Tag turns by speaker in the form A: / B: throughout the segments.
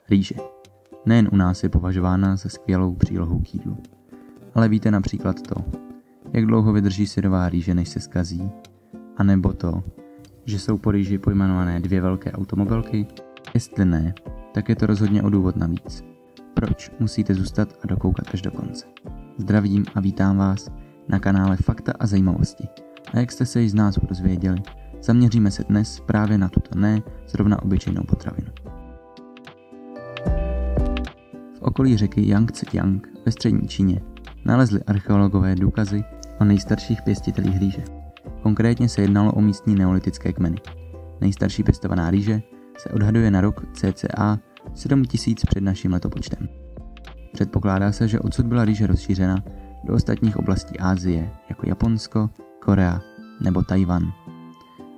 A: Rýže. Nejen u nás je považována za skvělou přílohou k jídlu, ale víte například to, jak dlouho vydrží syrová rýže, než se zkazí, anebo to, že jsou po rýži pojmenované 2 velké automobilky? Jestli ne, tak je to rozhodně o důvod navíc. Proč musíte zůstat a dokoukat až do konce? Zdravím a vítám vás na kanále Fakta a zajímavosti. A jak jste se již z názvu dozvěděli, zaměříme se dnes právě na tuto ne zrovna obyčejnou potravinu. V okolí řeky Jangtse-Kiang ve střední Číně nalezli archeologové důkazy o nejstarších pěstitelích rýže. Konkrétně se jednalo o místní neolitické kmeny. Nejstarší pěstovaná rýže se odhaduje na rok cca 7000 před naším letopočtem. Předpokládá se, že odsud byla rýže rozšířena do ostatních oblastí Asie, jako Japonsko, Korea nebo Tajvan.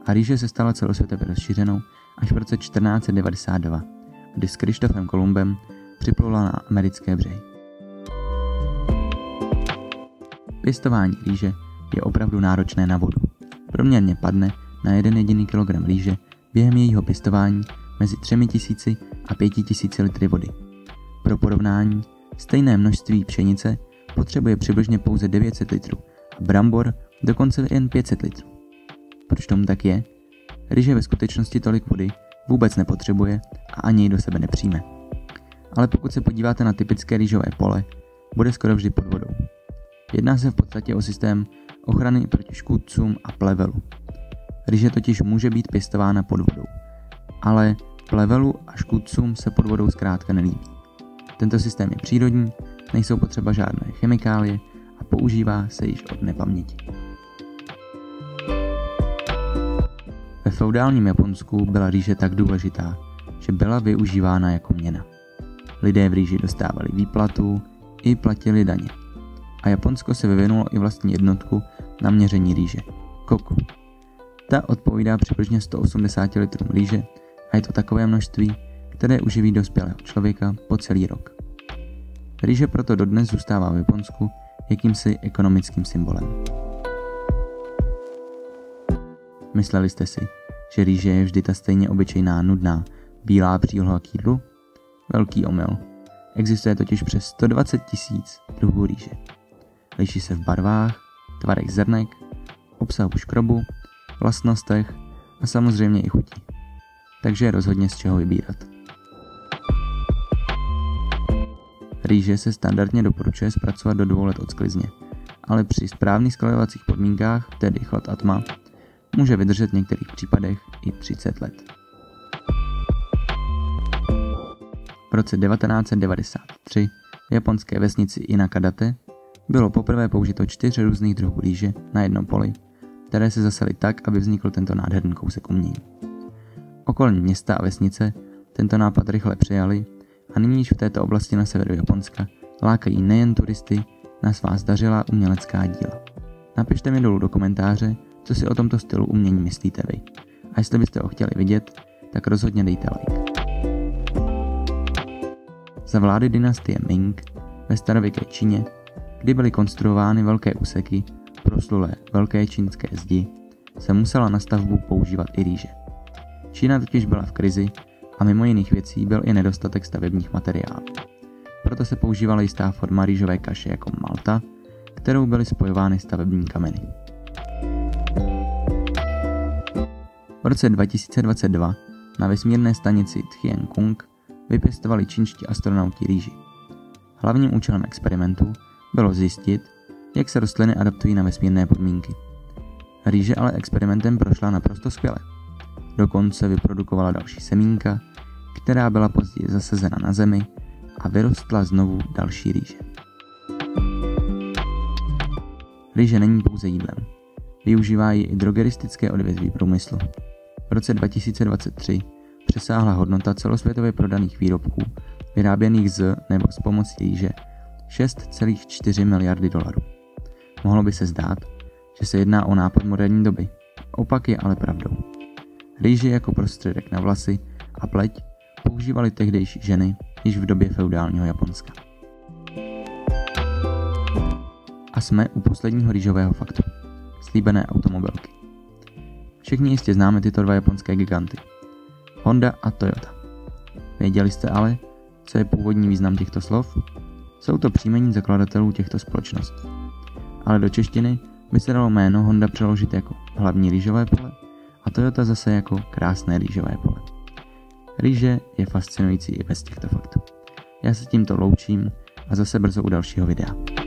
A: A rýže se stala celosvětově rozšířenou až v roce 1492, kdy s Krištofem Kolumbem připlula na americké břehy. Pěstování rýže je opravdu náročné na vodu. Průměrně padne na 1 jediný kilogram rýže během jejího pěstování mezi 3000 a 5000 litry vody. Pro porovnání, stejné množství pšenice potřebuje přibližně pouze 900 litrů a brambor dokonce jen 500 litrů. Proč tomu tak je? Rýže ve skutečnosti tolik vody vůbec nepotřebuje a ani ji do sebe nepřijme. Ale pokud se podíváte na typické rýžové pole, bude skoro vždy pod vodou. Jedná se v podstatě o systém ochrany proti škůdcům a plevelu. Rýže totiž může být pěstována pod vodou, ale plevelu a škůdcům se pod vodou zkrátka nelíbí. Tento systém je přírodní, nejsou potřeba žádné chemikálie a používá se již od nepaměti. Ve feudálním Japonsku byla rýže tak důležitá, že byla využívána jako měna. Lidé v rýži dostávali výplatu i platili daně. A Japonsko se vyvinulo i vlastní jednotku na měření rýže – koku. Ta odpovídá přibližně 180 litrům rýže a je to takové množství, které uživí dospělého člověka po celý rok. Rýže proto dodnes zůstává v Japonsku jakýmsi ekonomickým symbolem. Mysleli jste si, že rýže je vždy ta stejně obyčejná, nudná, bílá příloha k jídlu? Velký omyl. Existuje totiž přes 120 000 druhů rýže. Liší se v barvách, tvarech zrnek, obsahu škrobu, vlastnostech a samozřejmě i chutí. Takže je rozhodně z čeho vybírat. Rýže se standardně doporučuje zpracovat do 2 let od sklizně, ale při správných skladovacích podmínkách, tedy chlad a tma, může vydržet v některých případech i 30 let. V roce 1993 v japonské vesnici Inakadate bylo poprvé použito 4 různých druhů rýže na jednom poli, které se zasaly tak, aby vznikl tento nádherný kousek umění. Okolní města a vesnice tento nápad rychle přijali a nyní již v této oblasti na severu Japonska lákají nejen turisty na svá zdařilá umělecká díla. Napište mi dolů do komentáře, co si o tomto stylu umění myslíte vy. A jestli byste ho chtěli vidět, tak rozhodně dejte like. Za vlády dynastie Ming ve starověké Číně, kdy byly konstruovány velké úseky proslulé velké čínské zdi, se musela na stavbu používat i rýže. Čína totiž byla v krizi a mimo jiných věcí byl i nedostatek stavebních materiálů. Proto se používala jistá forma rýžové kaše jako malta, kterou byly spojovány stavební kameny. V roce 2022 na vesmírné stanici Tiangong vypěstovali čínští astronauti rýži. Hlavním účelem experimentu bylo zjistit, jak se rostliny adaptují na vesmírné podmínky. Rýže ale experimentem prošla naprosto skvěle. Dokonce vyprodukovala další semínka, která byla později zasazena na zemi a vyrostla znovu další rýže. Rýže není pouze jídlem. Využívá ji i drogeristické odvětví průmyslu. V roce 2023 přesáhla hodnota celosvětově prodaných výrobků vyráběných z nebo s pomocí rýže 6,4 miliardy dolarů. Mohlo by se zdát, že se jedná o nápad moderní doby. Opak je ale pravdou. Rýži jako prostředek na vlasy a pleť používaly tehdejší ženy již v době feudálního Japonska. A jsme u posledního rýžového faktu. Slíbené automobilky. Všichni jistě známe tyto 2 japonské giganty. Honda a Toyota. Věděli jste ale, Co je původní význam těchto slov? Jsou to příjmení zakladatelů těchto společností. Ale do češtiny by se dalo jméno Honda přeložit jako hlavní rýžové pole a Toyota zase jako krásné rýžové pole. Rýže je fascinující i bez těchto faktů. Já se tímto loučím a zase brzo u dalšího videa.